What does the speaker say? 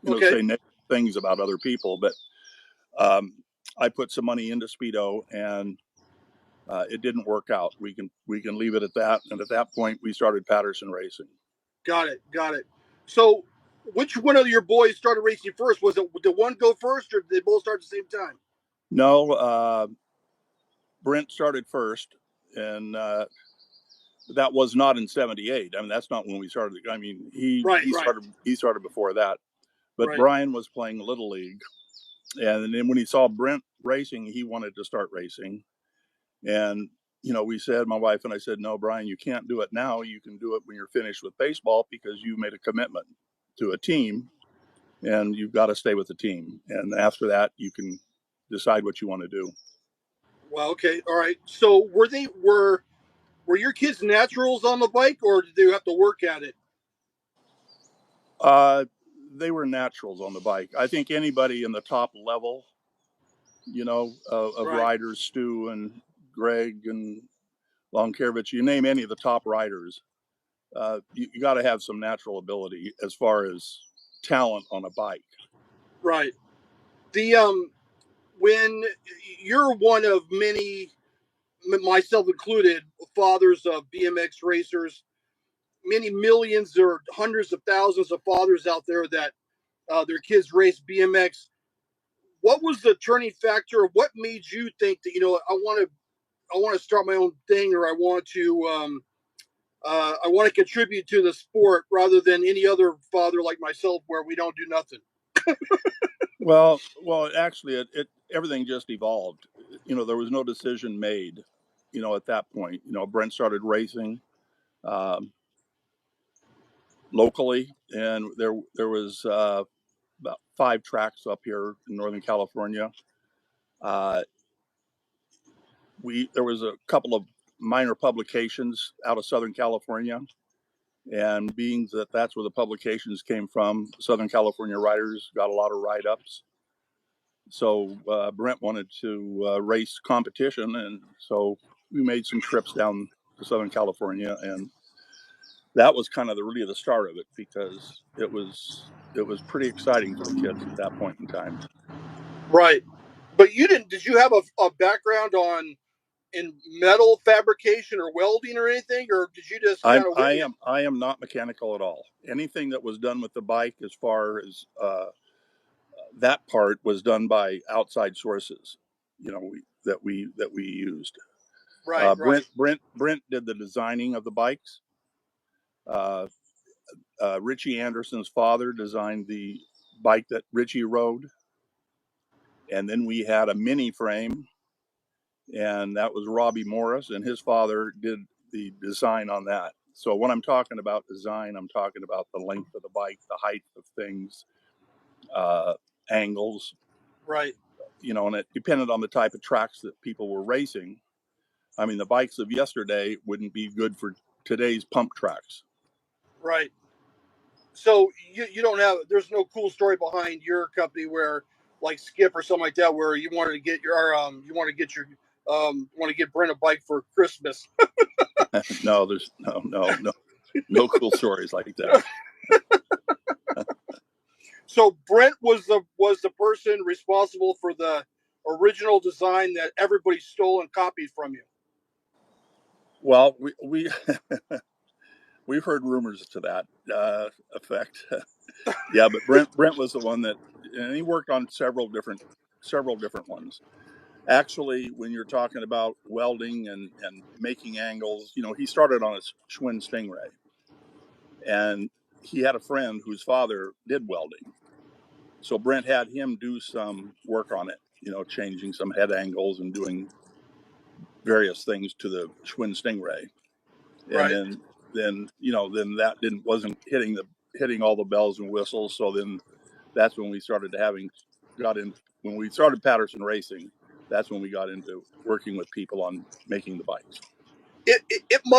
say negative things about other people, but I put some money into Speedo, and it didn't work out. We can leave it at that. And at that point, we started Patterson Racing. Got it. So, which one of your boys started racing first? Did one go first, or did they both start at the same time? No, Brent started first, and that was not in '78. I mean, that's not when we started. I mean, he started before that. But Brian was playing Little League, and then when he saw Brent racing, he wanted to start racing. And we said, my wife and I said, no, Brian, you can't do it now. You can do it when you're finished with baseball, because you made a commitment to a team, and you've got to stay with the team. And after that, you can decide what you want to do. Well, okay, all right. So were your kids naturals on the bike, or did they have to work at it? They were naturals on the bike. I think anybody in the top level, of riders, Stu and Greg and Longkevich, you name any of the top riders, you got to have some natural ability as far as talent on a bike. Right. When you're one of many, myself included, fathers of BMX racers, many millions or hundreds of thousands of fathers out there that their kids race BMX. What was the turning factor? What made you think that I want to start my own thing, or I want to contribute to the sport rather than any other father like myself, where we don't do nothing? Well, actually, everything just evolved. There was no decision made. At that point, Brent started racing locally, and there was about 5 tracks up here in Northern California. There was a couple of minor publications out of Southern California, and being that that's where the publications came from, Southern California riders got a lot of write-ups. So Brent wanted to race competition, and so we made some trips down to Southern California, and that was kind of really the start of it, because it was pretty exciting for the kids at that point in time. Right. But did you have a background in metal fabrication or welding or anything, or did you just kind of? I am not mechanical at all. Anything that was done with the bike, as far as that part, was done by outside sources, that we used. Right. Brent did the designing of the bikes. Richie Anderson's father designed the bike that Richie rode, and then we had a mini frame, and that was Robbie Morris, and his father did the design on that. So when I'm talking about design, I'm talking about the length of the bike, the height of things, angles. Right. And it depended on the type of tracks that people were racing. I mean, the bikes of yesterday wouldn't be good for today's pump tracks. Right. So you don't have, there's no cool story behind your company where, like Skip or something like that, where you wanted to get Brent a bike for Christmas. No, there's no cool stories like that. So Brent was the person responsible for the original design that everybody stole and copied from you. Well, we we've heard rumors to that effect. Yeah, but Brent was the one that, and he worked on several different ones. Actually, when you're talking about welding and making angles, he started on a Schwinn Stingray, and he had a friend whose father did welding. So Brent had him do some work on it, changing some head angles and doing various things to the Schwinn Stingray. And then that wasn't hitting all the bells and whistles. So then that's when we started when we started Patterson Racing. That's when we got into working with people on making the bikes. It must